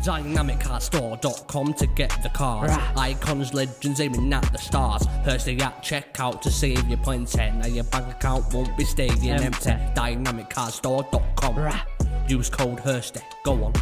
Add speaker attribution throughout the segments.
Speaker 1: DynamicCarStore.com to get the cars. Icons, legends aiming at the stars. Hursty at checkout to save your points. Now your bank account won't be staying empty. DynamicCarStore.com. Use code Hursty. Go on.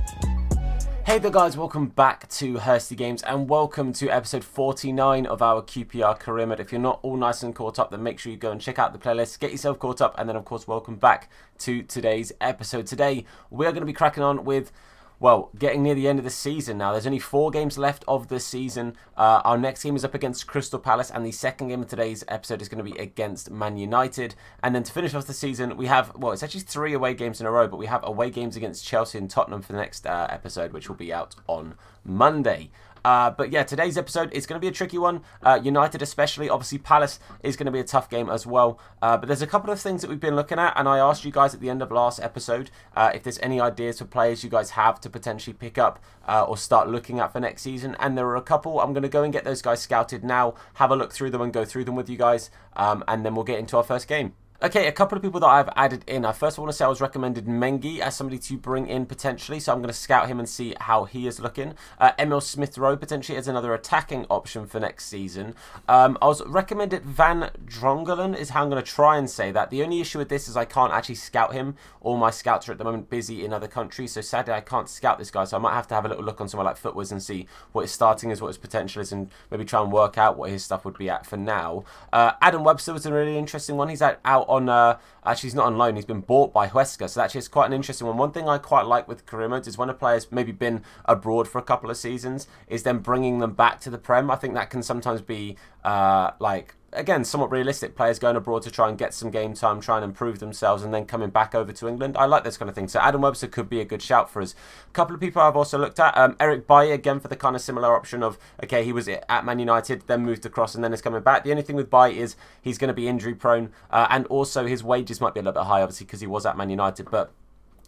Speaker 2: Hey there guys, welcome back to Hursty Games and welcome to episode 49 of our QPR Career Mode. If you're not all nice and caught up, then make sure you go and check out the playlist, get yourself caught up, and then of course welcome back to today's episode. Today we are going to be cracking on with, well, getting near the end of the season now. There's only 4 games left of the season. Our next game is up against Crystal Palace, and the second game of today's episode is going to be against Man United. And then to finish off the season, we have, well, it's actually 3 away games in a row, but we have away games against Chelsea and Tottenham for the next episode, which will be out on Monday. But yeah, today's episode is going to be a tricky one. United especially. Obviously, Palace is going to be a tough game as well. But there's a couple of things that we've been looking at, and I asked you guys at the end of last episode if there's any ideas for players you guys have to potentially pick up or start looking at for next season. And there are a couple. I'm going to go and get those guys scouted now, have a look through them and go through them with you guys, and then we'll get into our first game. Okay, a couple of people that I've added in. First of all, I want to say I was recommended Mengi as somebody to bring in potentially, so I'm going to scout him and see how he is looking. Emil Smith-Rowe potentially as another attacking option for next season. I was recommended Van Drongelen is how I'm going to try and say that. The only issue with this is I can't actually scout him. All my scouts are at the moment busy in other countries, so sadly I can't scout this guy, so I might have to have a little look on somewhere like Footwiz and see what his starting is, what his potential is, and maybe try and work out what his stuff would be at for now. Adam Webster was a really interesting one. He's out on, actually he's not on loan, he's been bought by Huesca, so actually it's quite an interesting one. One thing I quite like with career modes is when a player's maybe been abroad for a couple of seasons, is then bringing them back to the Prem. I think that can sometimes be, like, again, somewhat realistic. Players going abroad to try and get some game time, try and improve themselves, and then coming back over to England. I like this kind of thing. So Adam Webster could be a good shout for us. A couple of people I've also looked at. Eric Bailly, again, for the kind of similar option of, okay, he was at Man United, then moved across, and then is coming back. The only thing with Bailly is he's going to be injury prone, and also his wages might be a little bit high, obviously, because he was at Man United. But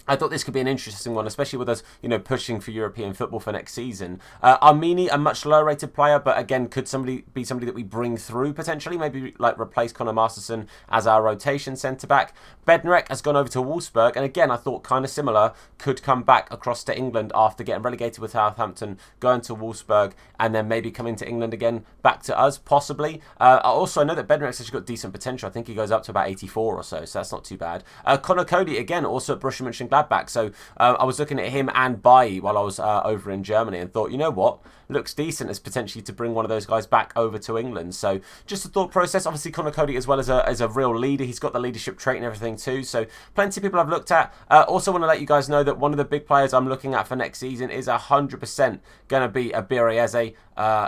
Speaker 2: I thought this could be an interesting one, especially with us, you know, pushing for European football for next season. Armini, a much lower rated player, but again, could somebody that we bring through potentially, maybe like replace Conor Masterson as our rotation centre back. Bednarek has gone over to Wolfsburg, and again, I thought kind of similar, could come back across to England after getting relegated with Southampton, going to Wolfsburg, and then maybe coming to England again, back to us possibly. Also, I know that Bednarek's actually got decent potential. I think he goes up to about 84 or so that's not too bad. Conor Cody, again, also at Borussia Mönchengladbach. So I was looking at him and Bailly while I was over in Germany and thought, you know what, looks decent as potentially to bring one of those guys back over to England. So just a thought process. Obviously Conor Cody as well as a real leader. He's got the leadership trait and everything too. So plenty of people I've looked at. Also want to let you guys know that one of the big players I'm looking at for next season is 100% going to be Abiri Eze,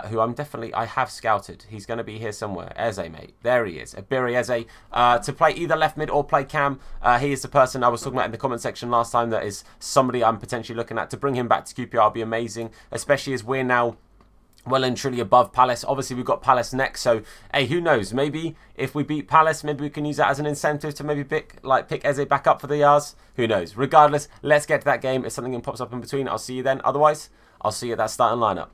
Speaker 2: who I have scouted. He's going to be here somewhere. Eze, mate. There he is. Abiri Eze, to play either left mid or play cam. He is the person I was talking about in the comment section last time. That is somebody I'm potentially looking at. To bring him back to QPR would be amazing, especially as we're now well and truly above Palace. Obviously, we've got Palace next, so hey, who knows? Maybe if we beat Palace, maybe we can use that as an incentive to maybe pick Eze back up for the Yars. Who knows? Regardless, let's get to that game. If something pops up in between, I'll see you then. Otherwise, I'll see you at that starting lineup.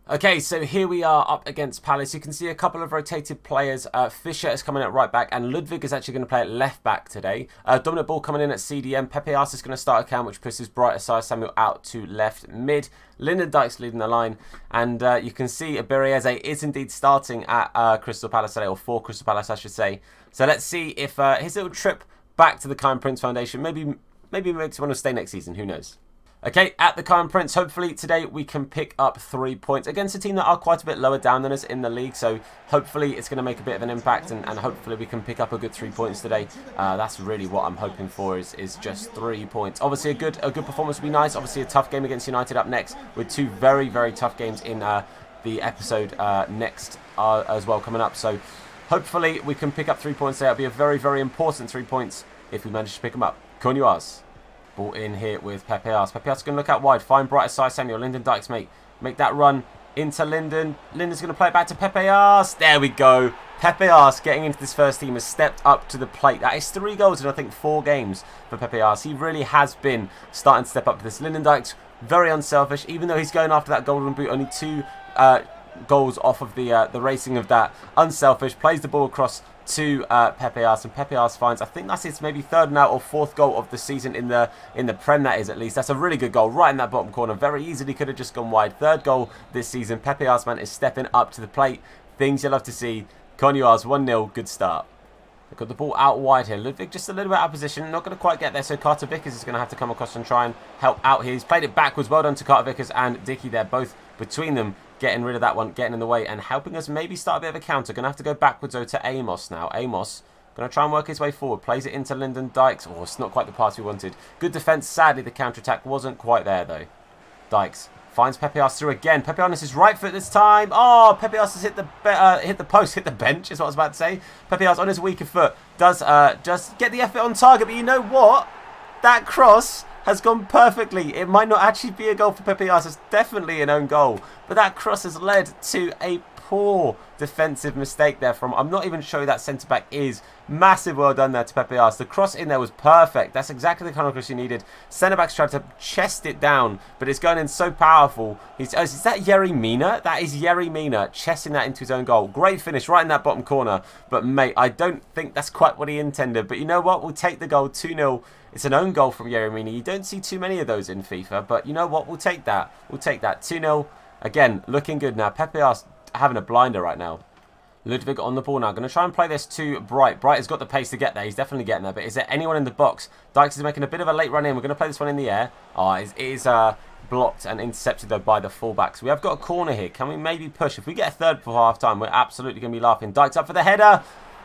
Speaker 2: Okay, so here we are up against Palace. You can see a couple of rotated players. Fisher is coming at right back, and Ludwig is actually going to play at left back today. Dominic Ball coming in at CDM. Pepe Ars is going to start a cam, which pushes Bright Asai Samuel out to left mid. Lyndon Dykes leading the line, and you can see Abiri Eze is indeed starting at Crystal Palace today, or for Crystal Palace, I should say. So let's see if his little trip back to the Kind Prince Foundation maybe makes him want to stay next season. Who knows? Okay, at the Kind Prince, hopefully today we can pick up 3 points against a team that are quite a bit lower down than us in the league. So hopefully it's going to make a bit of an impact, and hopefully we can pick up a good 3 points today. That's really what I'm hoping for, is just 3 points. Obviously a good performance would be nice. Obviously a tough game against United up next, with 2 very, very tough games in the episode next as well coming up. So hopefully we can pick up 3 points today. It'll be a very, very important 3 points if we manage to pick them up. On you Ars. Ball in here with Pepe Ars. Pepe Ars is going to look out wide. Find Bright Asai Samuel. Lyndon Dykes, mate. Make that run into Lyndon. Lyndon's going to play it back to Pepe Ars. There we go. Pepe Ars getting into this first team has stepped up to the plate. That is 3 goals in, I think, 4 games for Pepe Ars. He really has been starting to step up to this. Lyndon Dykes, very unselfish. Even though he's going after that golden boot, only 2 goals off of the racing of that. Unselfish. Plays the ball across to Pepe Ars, and Pepe Ars finds, I think that's his maybe third now or fourth goal of the season in the Prem, that is, at least. That's a really good goal right in that bottom corner. Very easily could have just gone wide. Third goal this season. Pepe Ars, man, is stepping up to the plate. Things you love to see. On You Ars 1-0. Good start. They've got the ball out wide here. Ludwig just a little bit out of position. Not going to quite get there, so Carter Vickers is going to have to come across and try and help out here. He's played it backwards. Well done to Carter Vickers and Dickey there. Both between them getting rid of that one, getting in the way and helping us maybe start a bit of a counter. Going to have to go backwards though to Amos now. Amos going to try and work his way forward. Plays it into Lyndon Dykes. Oh, it's not quite the pass we wanted. Good defence. Sadly, the counter-attack wasn't quite there though. Dykes finds Pepe Ars through again. Pepe Ars his right foot this time. Oh, Pepe Ars has hit the post, hit the bench is what I was about to say. Pepe Ars on his weaker foot does just get the effort on target. But you know what? That cross has gone perfectly. It might not actually be a goal for Pepe Ars. It's definitely an own goal. But that cross has led to a poor defensive mistake there from, I'm not even sure who that centre-back is. Massive well done there to Pepe Ars. The cross in there was perfect. That's exactly the kind of cross you needed. Centre-back's tried to chest it down, but it's going in so powerful. Is that Yerry Mina? That is Yerry Mina chesting that into his own goal. Great finish right in that bottom corner. But mate, I don't think that's quite what he intended. But you know what? We'll take the goal. 2-0. It's an own goal from Yerry Mina. You don't see too many of those in FIFA, but you know what? We'll take that. We'll take that. 2-0. Again, looking good now. Pepe Ars having a blinder right now. Ludwig on the ball now. Going to try and play this to Bright. Bright has got the pace to get there. He's definitely getting there. But is there anyone in the box? Dykes is making a bit of a late run in. We're going to play this one in the air. Oh, it is blocked and intercepted though by the fullbacks. We have got a corner here. Can we maybe push? If we get a third before half time, we're absolutely going to be laughing. Dykes up for the header.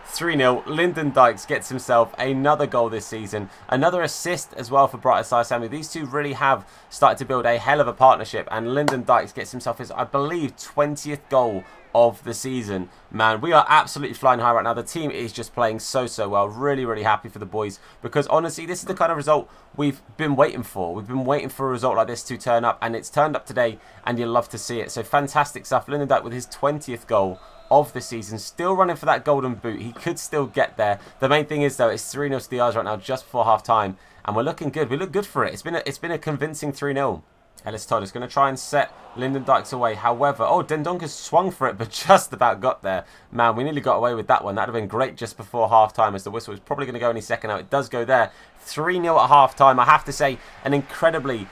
Speaker 2: 3-0. Lyndon Dykes gets himself another goal this season. Another assist as well for Bright Asai. These two really have started to build a hell of a partnership. And Lyndon Dykes gets himself his, I believe, 20th goal of the season. Man, we are absolutely flying high right now. The team is just playing so well. Really, really happy for the boys. Because honestly, this is the kind of result we've been waiting for. We've been waiting for a result like this to turn up. And it's turned up today. And you'll love to see it. So fantastic stuff. Lyndon Dykes with his 20th goal of the season, still running for that golden boot. He could still get there. The main thing is though, it's 3-0 to the Ars right now, just before half time, and we're looking good. We look good for it. It's been a convincing 3-0. Ellis Todd is going to try and set Lyndon Dykes away. However, oh, Dendonka's swung for it, but just about got there. Man, we nearly got away with that one. That would have been great just before half time, as the whistle is probably going to go any second now. It does go there. 3-0 at half time. I have to say, an incredibly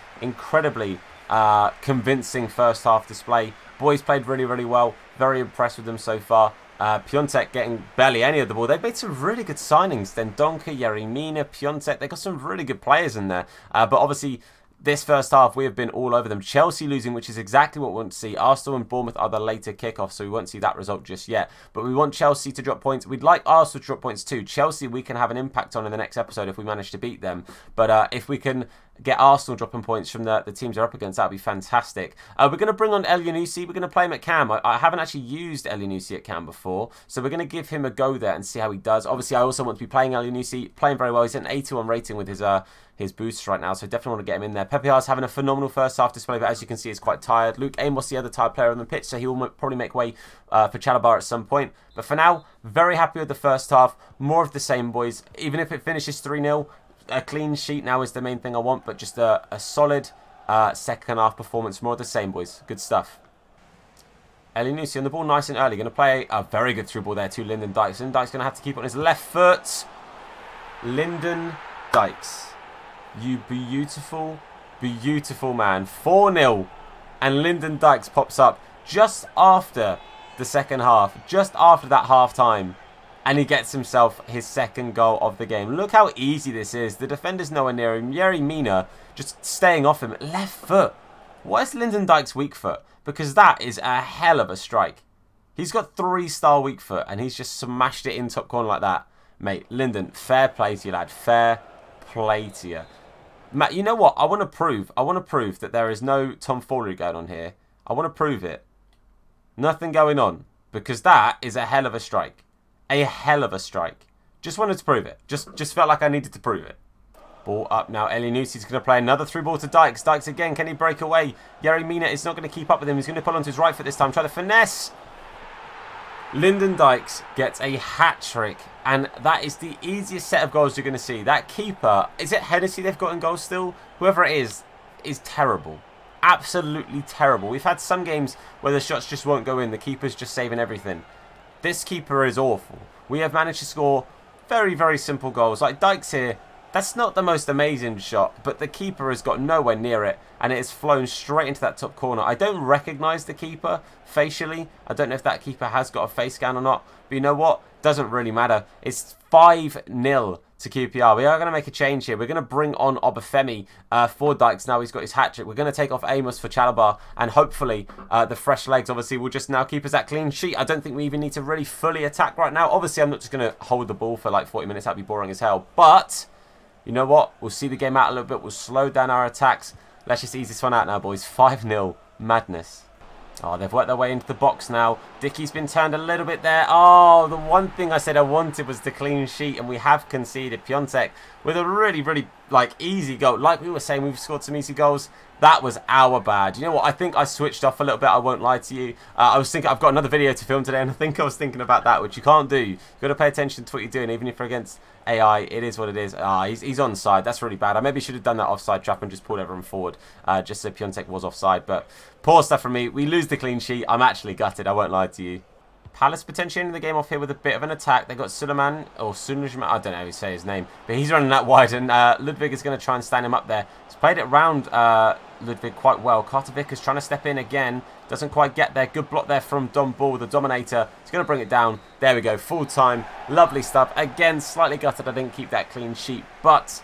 Speaker 2: convincing first half display. Boys played really, really well. Very impressed with them so far. Piontek getting barely any of the ball. They've made some really good signings. Dendonka, Yerry Mina, Piontek. They've got some really good players in there. But obviously, this first half, we have been all over them. Chelsea losing, which is exactly what we want to see. Arsenal and Bournemouth are the later kickoffs, so we won't see that result just yet. But we want Chelsea to drop points. We'd like Arsenal to drop points too. Chelsea, we can have an impact on in the next episode if we manage to beat them. But if we can get Arsenal dropping points from the teams they're up against, that would be fantastic. We're going to bring on Elyounoussi. We're going to play him at cam. I haven't actually used Elyounoussi at cam before, so we're going to give him a go there and see how he does. Obviously, I also want to be playing Elyounoussi, playing very well. He's at an 81 rating with his boosts right now, so definitely want to get him in there. Pepe Ars having a phenomenal first half display, but as you can see, is quite tired. Luke Amos, the other tired player on the pitch, so he will probably make way for Chalabar at some point. But for now, very happy with the first half. More of the same, boys. Even if it finishes 3-0, a clean sheet now is the main thing I want, but just a solid second half performance. More of the same, boys. Good stuff. Elyounoussi on the ball nice and early. Going to play a very good through ball there to Lyndon Dykes. Lyndon Dykes going to have to keep on his left foot. Lyndon Dykes. You beautiful, beautiful man. 4-0. And Lyndon Dykes pops up just after the second half. Just after that half time. And he gets himself his second goal of the game. Look how easy this is. The defender's nowhere near him. Yerry Mina just staying off him. Left foot. What is Lyndon Dykes' weak foot? Because that is a hell of a strike. He's got 3-star weak foot and he's just smashed it in top corner like that. Mate, Lyndon, fair play to you, lad. Fair play to you. Matt, you know what? I want to prove that there is no tomfoolery going on here. I want to prove it. Nothing going on. Because that is a hell of a strike. A hell of a strike. Just wanted to prove it. Just felt like I needed to prove it. Ball up now. Elyounoussi going to play another through ball to Dykes. Dykes again. Can he break away? Yerry Mina is not going to keep up with him. He's going to pull onto his right foot this time. Try to finesse. Lyndon Dykes gets a hat-trick. And that is the easiest set of goals you're going to see. That keeper, is it Hennessy they've got in goals still? Whoever it is terrible. Absolutely terrible. We've had some games where the shots just won't go in. The keeper's just saving everything. this keeper is awful. We have managed to score very, very simple goals. Like Dykes here, that's not the most amazing shot, but the keeper has got nowhere near it, and it has flown straight into that top corner. I don't recognise the keeper facially. I don't know if that keeper has got a face scan or not, but you know what? Doesn't really matter. It's 5-0 to QPR. We are going to make a change here. We're going to bring on Obafemi for Dykes. Now he's got his hat-trick. We're going to take off Amos for Chalobah, and hopefully the fresh legs obviously will just now keep us that clean sheet. I don't think we even need to really fully attack right now. Obviously, I'm not just going to hold the ball for like 40 minutes. That'd be boring as hell. But you know what? We'll see the game out a little bit. We'll slow down our attacks. Let's just ease this one out now, boys. 5-0. Madness. Oh, they've worked their way into the box now. Dickie's been turned a little bit there. Oh, the one thing I said I wanted was the clean sheet, and we have conceded. Piontek with a really, really, like, easy goal. Like we were saying, we've scored some easy goals. That was our bad. You know what? I think I switched off a little bit. I won't lie to you. I was thinking, I've got another video to film today, and I think I was thinking about that, which you can't do. You've got to pay attention to what you're doing, even if you're against AI. It is what it is. He's onside. That's really bad. I maybe should have done that offside trap and just pulled everyone forward, just so Piontek was offside. But poor stuff from me. We lose the clean sheet. I'm actually gutted. I won't lie to you. Palace potentially ending the game off here with a bit of an attack. They've got Suleiman, or Sunjman, I don't know how you say his name, but he's running that wide, and Ludwig is going to try and stand him up there. He's played it round Ludwig quite well. Kartovic is trying to step in again. Doesn't quite get there. Good block there from Dom Ball, the Dominator. He's going to bring it down. There we go. Full time. Lovely stuff. Again, slightly gutted I didn't keep that clean sheet, but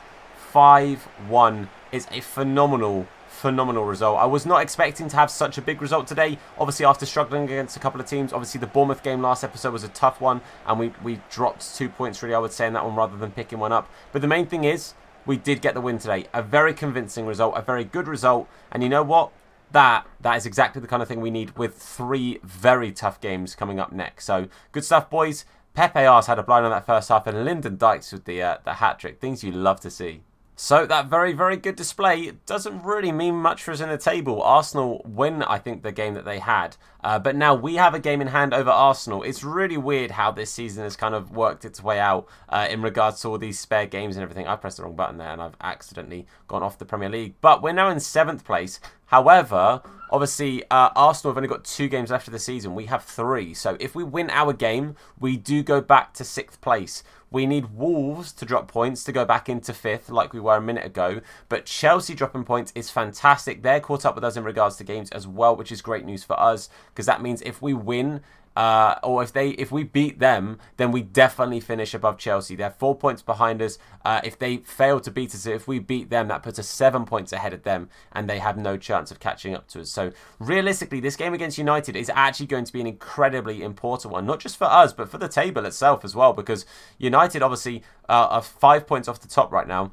Speaker 2: 5-1 is a phenomenal result. I was not expecting to have such a big result today. Obviously, after struggling against a couple of teams, obviously the Bournemouth game last episode was a tough one, and we dropped 2 points really, I would say, in that one rather than picking one up. But the main thing is, we did get the win today. A very convincing result, a very good result, and you know what? That is exactly the kind of thing we need with 3 very tough games coming up next. So, good stuff, boys. Pepe Ars had a blind on that first half, and Lyndon Dykes with the hat-trick. Things you love to see. So that very, very good display doesn't really mean much for us in the table. Arsenal win, I think, the game that they had. But now we have a game in hand over Arsenal. It's really weird how this season has kind of worked its way out in regards to all these spare games and everything. I pressed the wrong button there and I've accidentally gone off the Premier League. But we're now in 7th place. However, obviously, Arsenal have only got 2 games left of the season. We have 3. So if we win our game, we do go back to 6th place. We need Wolves to drop points to go back into 5th like we were a minute ago. But Chelsea dropping points is fantastic. They're caught up with us in regards to games as well, which is great news for us. Because that means if we win, or if we beat them, then we definitely finish above Chelsea. They're 4 points behind us. If they fail to beat us, if we beat them, that puts us 7 points ahead of them, and they have no chance of catching up to us. So realistically, this game against United is actually going to be an incredibly important one, not just for us, but for the table itself as well, because United obviously are 5 points off the top right now.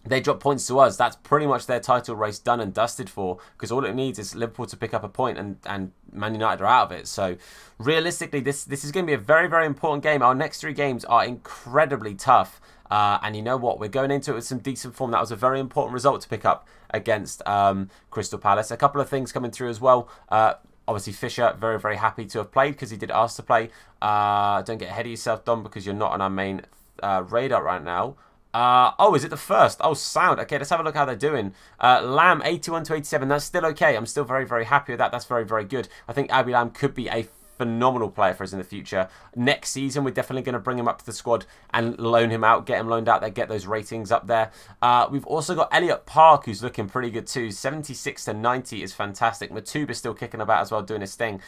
Speaker 2: They drop points to us. That's pretty much their title race done and dusted for, because all it needs is Liverpool to pick up a point, and Man United are out of it. So realistically, this is going to be a very, very important game. Our next 3 games are incredibly tough. And you know what? We're going into it with some decent form. That was a very important result to pick up against Crystal Palace. A couple of things coming through as well. Obviously, Fisher, very, very happy to have played because he did ask to play. Don't get ahead of yourself, Dom, because you're not on our main radar right now. Oh, is it the first? Oh, sound. Okay, let's have a look how they're doing. Lamb, 81 to 87. That's still okay. I'm still very, very happy with that. That's very, very good. I think Abby Lamb could be a phenomenal player for us in the future. Next season, we're definitely going to bring him up to the squad and loan him out, get him loaned out there, get those ratings up there. We've also got Elliot Park, who's looking pretty good too. 76 to 90 is fantastic. Matuba's still kicking about as well, doing his thing.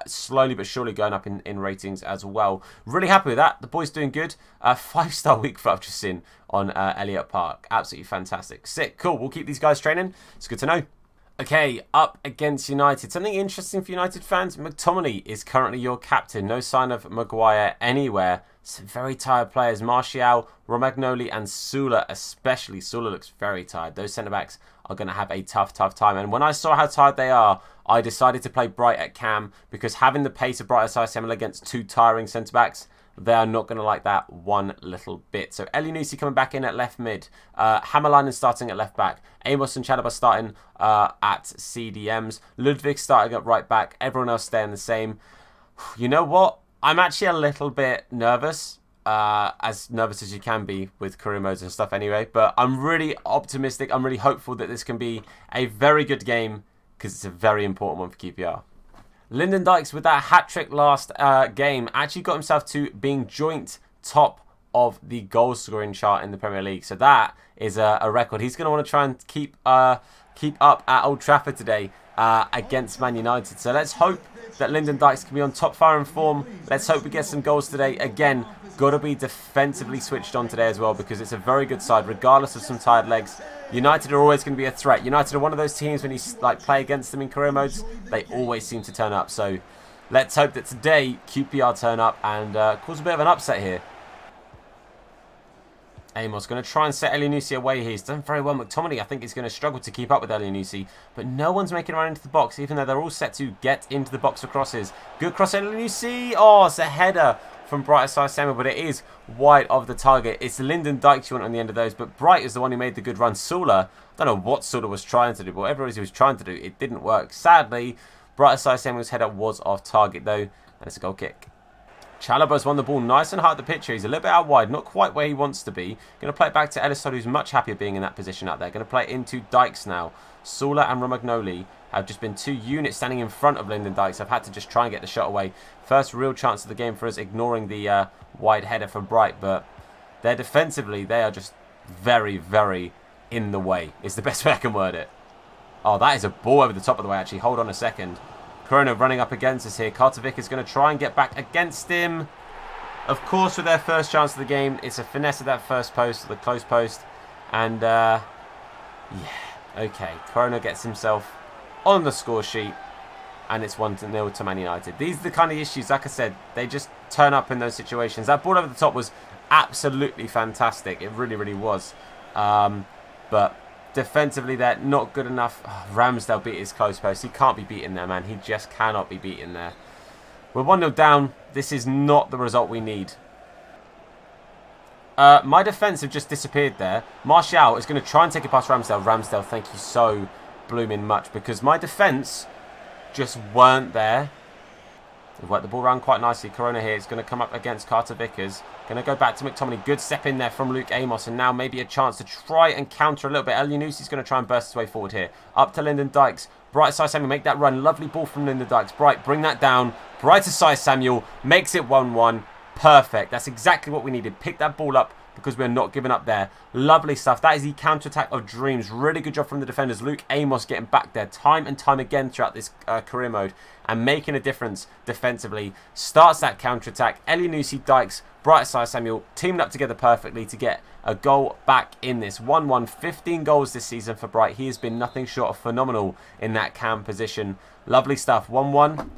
Speaker 2: Slowly but surely going up in ratings as well. Really happy with that. The boy's doing good. 5-star week for I've just seen on Elliot Park. Absolutely fantastic. Sick. Cool. We'll keep these guys training. It's good to know. Okay, up against United. Something interesting for United fans. McTominay is currently your captain. No sign of Maguire anywhere. Some very tired players. Martial, Romagnoli and Sula especially. Sula looks very tired. Those centre-backs are going to have a tough time. And when I saw how tired they are, I decided to play Bright at Cam, because having the pace of Bright Asai against 2 tiring centre-backs, they are not going to like that one little bit. So Elyounoussi coming back in at left mid. Hammerline is starting at left back. Amos and Chalobah starting at CDMs. Ludwig starting at right back. Everyone else staying the same. You know what? I'm actually a little bit nervous. As nervous as you can be with career modes and stuff anyway. But I'm really optimistic. I'm really hopeful that this can be a very good game, because it's a very important one for QPR. Lyndon Dykes, with that hat-trick last game, actually got himself to being joint top of the goal scoring chart in the Premier League. So that is a record. He's going to want to try and keep up at Old Trafford today against Man United. So let's hope that Lyndon Dykes can be on top firing form. Let's hope we get some goals today. Again, got to be defensively switched on today as well, because it's a very good side, regardless of some tired legs. United are always going to be a threat. United are one of those teams, when you play against them in career modes, they always seem to turn up. So let's hope that today QPR turn up and cause a bit of an upset here. Amos going to try and set Elyounoussi away here. He's done very well. McTominay, I think, is going to struggle to keep up with Elyounoussi. But no one's making a run into the box, even though they're all set to get into the box for crosses. Good cross, Elyounoussi. Oh, it's a header from Bright Asai Samuel, but it is wide of the target. It's Lyndon Dykes you want on the end of those, but Bright is the one who made the good run. Sula, I don't know what Sula was trying to do, but whatever it was he was trying to do, it didn't work. Sadly, Bright Asai Samuel's header was off target, though, and it's a goal kick. Chalobah's won the ball nice and hard at the pitch here. He's a little bit out wide, not quite where he wants to be. Going to play it back to Ellis Todd, who's much happier being in that position out there. Going to play it into Dykes now. Sula and Romagnoli have just been 2 units standing in front of Lyndon Dykes. I've had to just try and get the shot away. First real chance of the game for us, ignoring the wide header from Bright. But they're defensively, they are just very, very in the way. Is the best way I can word it. Oh, that is a ball over the top of the way, actually. Hold on a second. Corona running up against us here. Carter Vickers going to try and get back against him. Of course, with their first chance of the game, it's a finesse of that first post, the close post. And, yeah, okay. Corona gets himself on the score sheet. And it's 1-0 to Man United. These are the kind of issues, like I said, they just turn up in those situations. That ball over the top was absolutely fantastic. It really, really was. But defensively, they're not good enough. Oh, Ramsdale beat his close post. He can't be beaten there, man. He just cannot be beaten there. We're 1-0 down. This is not the result we need. My defence have just disappeared there. Martial is going to try and take it past Ramsdale. Ramsdale, thank you so blooming much, because my defence just weren't there. We've worked the ball around quite nicely. Corona here is going to come up against Carter Vickers. Going to go back to McTominay. Good step in there from Luke Amos. And now maybe a chance to try and counter a little bit. Elyounoussi is going to try and burst his way forward here. Up to Lyndon Dykes. Bright Asai Samuel, make that run. Lovely ball from Lyndon Dykes. Bright, bring that down. Bright Asai Samuel makes it 1-1. Perfect. That's exactly what we needed. Pick that ball up, because we're not giving up there. Lovely stuff. That is the counter-attack of dreams. Really good job from the defenders. Luke Amos getting back there time and time again throughout this career mode and making a difference defensively. Starts that counter-attack. Elyounoussi, Dykes, Bright Asai Samuel teaming up together perfectly to get a goal back in this. 1-1, 15 goals this season for Bright. He has been nothing short of phenomenal in that cam position. Lovely stuff. 1-1.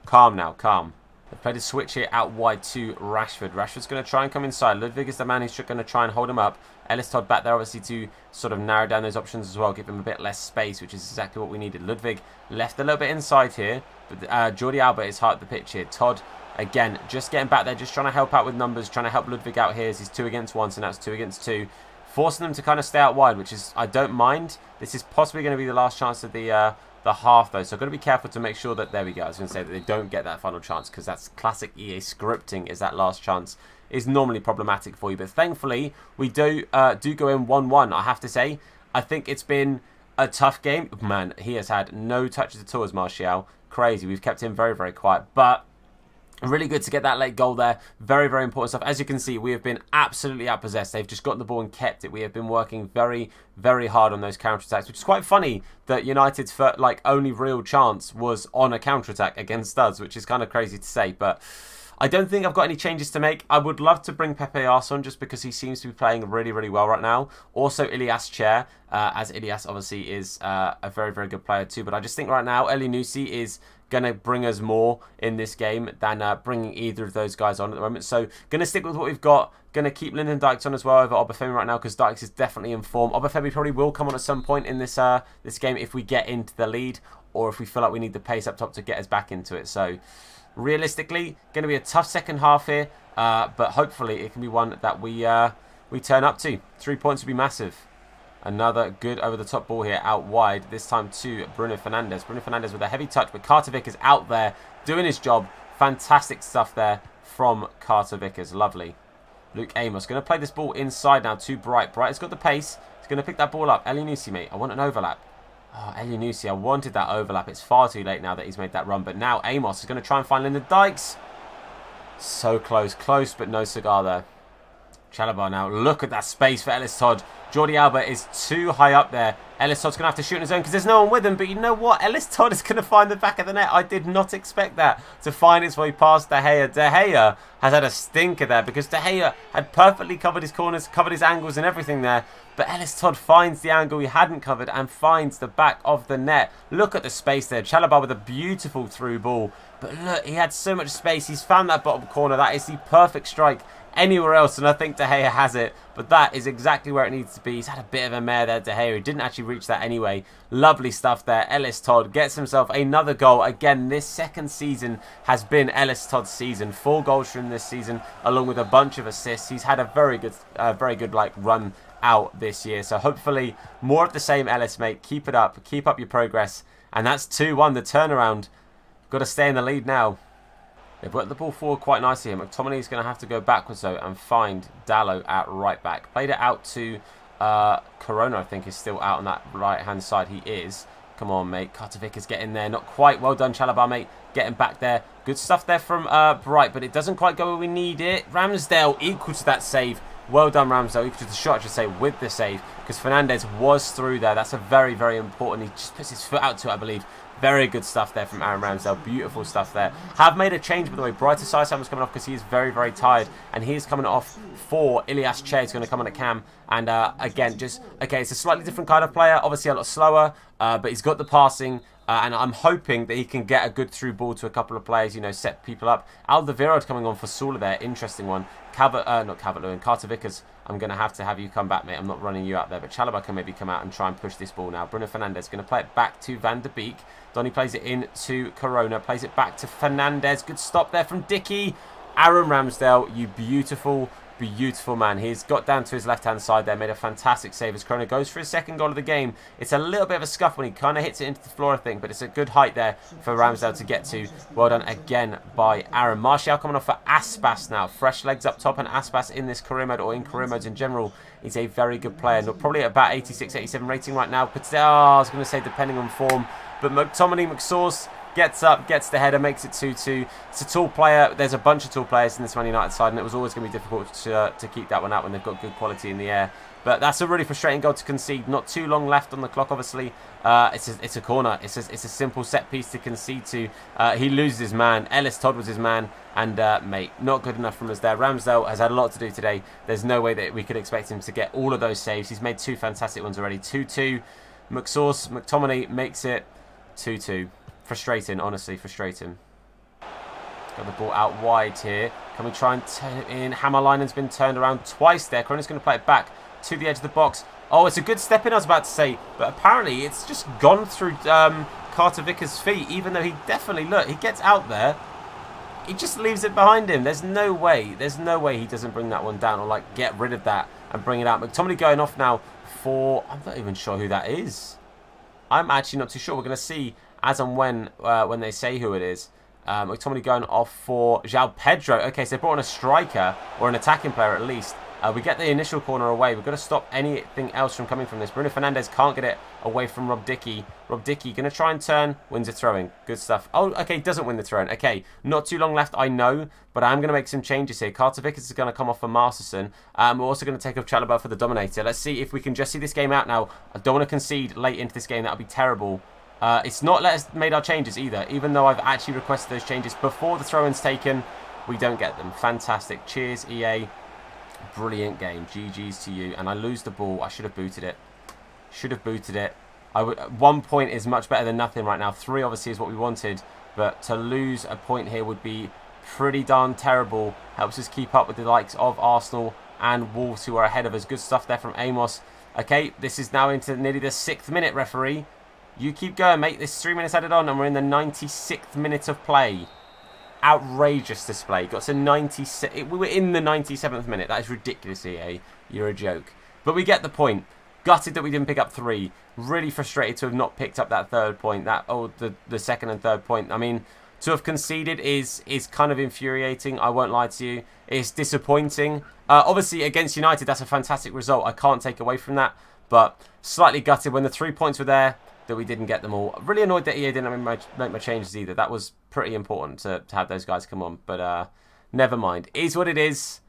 Speaker 2: Calm now, calm. They've played a switch here out wide to Rashford. Rashford's going to try and come inside. Ludwig is the man who's going to try and hold him up. Ellis Todd back there, obviously, to sort of narrow down those options as well. Give him a bit less space, which is exactly what we needed. Ludwig left a little bit inside here. But Jordi Alba is hard at the pitch here. Todd, again, just getting back there. Just trying to help out with numbers. Trying to help Ludwig out here as he's 2 against 1. So now it's 2 against 2. Forcing them to kind of stay out wide, which is, I don't mind. This is possibly going to be the last chance of the half, though, so I've got to be careful to make sure that, there we go, I was going to say that they don't get that final chance, because that's classic EA scripting, is that last chance is normally problematic for you. But thankfully we do go in 1-1. I have to say, I think it's been a tough game. Man, he has had no touches at all as Martial. Crazy. We've kept him very, very quiet, but really good to get that late goal there. Very, very important stuff. As you can see, we have been absolutely outpossessed. They've just gotten the ball and kept it. We have been working very, very hard on those counter-attacks, which is quite funny that United's only real chance was on a counter-attack against us, which is kind of crazy to say. But I don't think I've got any changes to make. I would love to bring Pepe Arce on, just because he seems to be playing really, really well right now. Also, Ilias Chair, as Ilias obviously is a very, very good player too. But I just think right now, Elyounoussi is going to bring us more in this game than bringing either of those guys on at the moment. So, going to stick with what we've got. Going to keep Lyndon Dykes on as well over Obafemi right now, because Dykes is definitely in form. Obafemi probably will come on at some point in this this game if we get into the lead, or if we feel like we need the pace up top to get us back into it. So, realistically, going to be a tough second half here, but hopefully it can be one that we turn up to. 3 points would be massive. Another good over-the-top ball here out wide, this time to Bruno Fernandes. Bruno Fernandes with a heavy touch, but Carter Vickers out there doing his job. Fantastic stuff there from Carter Vickers. Lovely. Luke Amos going to play this ball inside now to Bright. Bright has got the pace. He's going to pick that ball up. Elyounoussi, mate. I want an overlap. Oh, Elyounoussi, I wanted that overlap. It's far too late now that he's made that run. But now Amos is going to try and find Lyndon Dykes. So close. Close, but no cigar there. Chalobah now. Look at that space for Ellis Todd. Jordi Alba is too high up there. Ellis Todd's going to have to shoot in his own because there's no one with him. But you know what? Ellis Todd is going to find the back of the net. I did not expect that to find its way past De Gea. De Gea has had a stinker there because De Gea had perfectly covered his corners, covered his angles and everything there. But Ellis Todd finds the angle he hadn't covered and finds the back of the net. Look at the space there. Chalobah with a beautiful through ball. But look, he had so much space. He's found that bottom corner. That is the perfect strike anywhere else, and I think De Gea has it, but that is exactly where it needs to be. He's had a bit of a mare there, De Gea. He didn't actually reach that anyway. Lovely stuff there. Ellis Todd gets himself another goal. Again, this second season has been Ellis Todd's season. 4 goals from this season, along with a bunch of assists. He's had a very good like run out this year. So hopefully more of the same, Ellis, mate. Keep it up. Keep up your progress. And that's 2-1, the turnaround. Got to stay in the lead now. They've worked the ball forward quite nicely here. McTominay's going to have to go backwards, though, and find Dalot at right back. Played it out to Corona, I think, is still out on that right-hand side. He is. Come on, mate. Kartovic is getting there. Not quite. Well done, Chalobah, mate. Getting back there. Good stuff there from Bright, but it doesn't quite go where we need it. Ramsdale equal to that save. Well done, Ramsdale. Equal to the shot, I should say, with the save, because Fernandez was through there. That's a very, very important. He just puts his foot out to it, I believe. Very good stuff there from Aaron Ramsdale. Beautiful stuff there. Have made a change, by the way. Brighter Saisam was coming off because he is very, very tired. And he is coming off for Ilias Che. He's going to come on at cam. And again, just, okay, it's a slightly different kind of player. Obviously a lot slower, but he's got the passing. And I'm hoping that he can get a good through ball to a couple of players, you know, set people up. Alderweireld coming on for Sula there. Interesting one. Not Calvert-Lewin. Carter Vickers. I'm going to have you come back, mate. I'm not running you out there. But Chalobah can maybe come out and try and push this ball now. Bruno Fernandes going to play it back to Van der Beek. Donny plays it in to Corona. Plays it back to Fernandez. Good stop there from Dickey. Aaron Ramsdale, you beautiful, beautiful man. He's got down to his left-hand side there. Made a fantastic save as Corona goes for his second goal of the game. It's a little bit of a scuff when he kind of hits it into the floor, I think. But it's a good height there for Ramsdale to get to. Well done again by Aaron. Martial coming off for Aspas now. Fresh legs up top. And Aspas in this career mode, or in career modes in general, is a very good player. Probably at about 86, 87 rating right now. But I was going to say depending on form. But McTominay, McSauce gets up, gets the header, makes it 2-2. It's a tall player. There's a bunch of tall players in this Man United side, and it was always going to be difficult to keep that one out when they've got good quality in the air. But that's a really frustrating goal to concede. Not too long left on the clock, obviously. It's a corner. It's a simple set piece to concede to. He loses his man. Ellis Todd was his man. And, mate, not good enough from us there. Ramsdale has had a lot to do today. There's no way that we could expect him to get all of those saves. He's made 2 fantastic ones already. 2-2. McTominay makes it 2-2. Frustrating, honestly, frustrating. Got the ball out wide here. Can we try and turn it in? Hammerlinen's been turned around twice there. Corona's going to play it back to the edge of the box. Oh, it's a good step in, I was about to say. But apparently it's just gone through Carter Vickers' feet, even though he definitely, look, he gets out there. He just leaves it behind him. There's no way he doesn't bring that one down or, like, get rid of that and bring it out. McTominay going off now for, I'm not even sure who that is. I'm actually not too sure. We're going to see as and when they say who it is. McTominay going off for João Pedro. Okay, so they brought on a striker, or an attacking player at least. We get the initial corner away. We've got to stop anything else from coming from this. Bruno Fernandes can't get it away from Rob Dickey. Rob Dickey going to try and turn. Wins a throw-in. Good stuff. Oh, okay, doesn't win the throw-in. Okay, not too long left, I know. But I'm going to make some changes here. Carter Vickers is going to come off for Masterson. We're also going to take off Chalobah for the Dominator. Let's see if we can just see this game out now. I don't want to concede late into this game. That would be terrible. It's not let us made our changes either. Even though I've actually requested those changes before the throw-in's taken, we don't get them. Fantastic. Cheers, EA. Brilliant game. GG's to you. And I lose the ball. I should have booted it. Should have booted it. 1 point is much better than nothing right now. 3 obviously is what we wanted. But to lose a point here would be pretty darn terrible. Helps us keep up with the likes of Arsenal and Wolves, who are ahead of us. Good stuff there from Amos. Okay, this is now into nearly the 6th minute, referee. You keep going, mate. This is 3 minutes added on, and we're in the 96th minute of play. Outrageous display. Got to 96. We were in the 97th minute. That is ridiculous, EA. You're a joke. But we get the point. Gutted that we didn't pick up 3. Really frustrated to have not picked up that 3rd point. The second and 3rd point. I mean, to have conceded is kind of infuriating. I won't lie to you. It's disappointing. Obviously, against United, that's a fantastic result. I can't take away from that. But slightly gutted when the 3 points were there. that we didn't get them all. Really annoyed that EA didn't make my changes either. That was pretty important to have those guys come on. But never mind. Is what it is.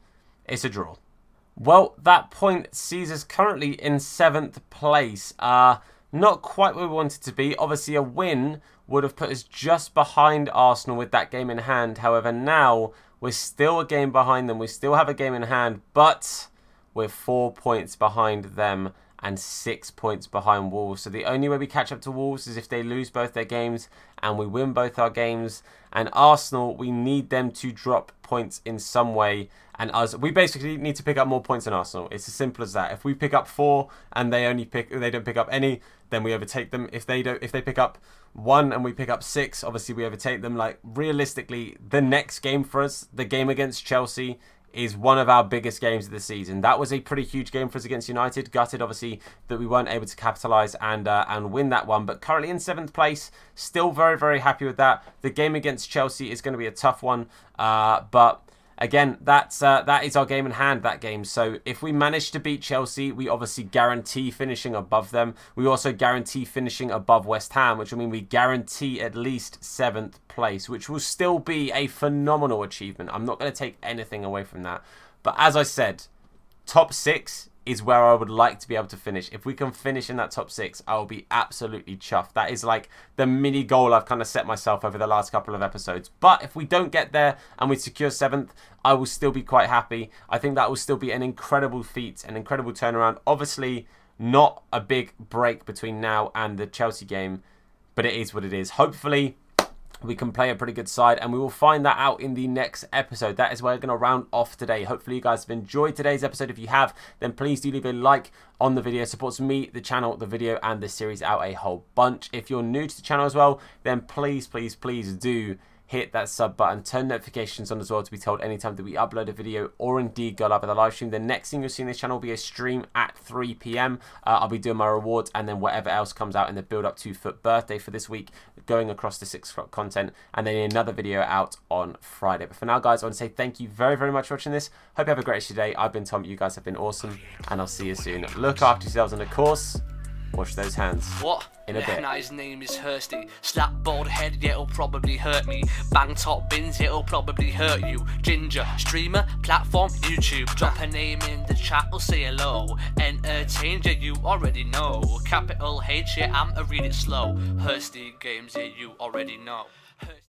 Speaker 2: It's a draw. Well, that point sees us currently in 7th place. Not quite where we wanted to be. Obviously, a win would have put us just behind Arsenal with that game in hand. However, now we're still a game behind them. We still have a game in hand, but we're 4 points behind them and 6 points behind Wolves. So the only way we catch up to Wolves is if they lose both their games and we win both our games. And Arsenal, we need them to drop points in some way. And we basically need to pick up more points than Arsenal. It's as simple as that. If we pick up 4 and they don't pick up any, then we overtake them. If they pick up 1 and we pick up 6, obviously we overtake them. Like, realistically, the next game for us, the game against Chelsea, is one of our biggest games of the season. That was a pretty huge game for us against United. Gutted, obviously, that we weren't able to capitalise and win that one. But currently in 7th place, still very, very happy with that. The game against Chelsea is going to be a tough one, but again, that is our game in hand, that game. So if we manage to beat Chelsea, we obviously guarantee finishing above them. We also guarantee finishing above West Ham, which will mean we guarantee at least 7th place, which will still be a phenomenal achievement. I'm not going to take anything away from that. But as I said, top 6 is where I would like to be able to finish. If we can finish in that top 6, I will be absolutely chuffed. That is like the mini goal I've kind of set myself over the last couple of episodes. But if we don't get there and we secure 7th, I will still be quite happy. I think that will still be an incredible feat, an incredible turnaround. Obviously, not a big break between now and the Chelsea game, but it is what it is. Hopefully, we can play a pretty good side, and we will find that out in the next episode. That is where we're going to round off today. Hopefully you guys have enjoyed today's episode. If you have, then please do leave a like on the video. It supports me, the channel, the video, and the series out a whole bunch. If you're new to the channel as well, then please do hit that sub button, turn notifications on as well to be told anytime that we upload a video or indeed go live with a live stream. The next thing you'll see in this channel will be a stream at 3 PM. I'll be doing my rewards and then whatever else comes out in the build up to Foot birthday for this week, going across the 6 o'clock content, and then another video out on Friday. But for now, guys, I want to say thank you very, very much for watching this. Hope you have a great rest of your day. I've been Tom. You guys have been awesome, and I'll see you soon. Look after yourselves, and of course, wash those hands.
Speaker 1: What?
Speaker 2: In a bit.
Speaker 1: Nah, his name is Hursty. Slap bald head, yeah, it'll probably hurt me. Bang top bins, it'll probably hurt you. Ginger, streamer, platform, YouTube. Drop a name in the chat, we'll say hello. Entertain, yeah, you already know. Capital H, yeah, I'm a read it slow. Hursty games, yeah, you already know.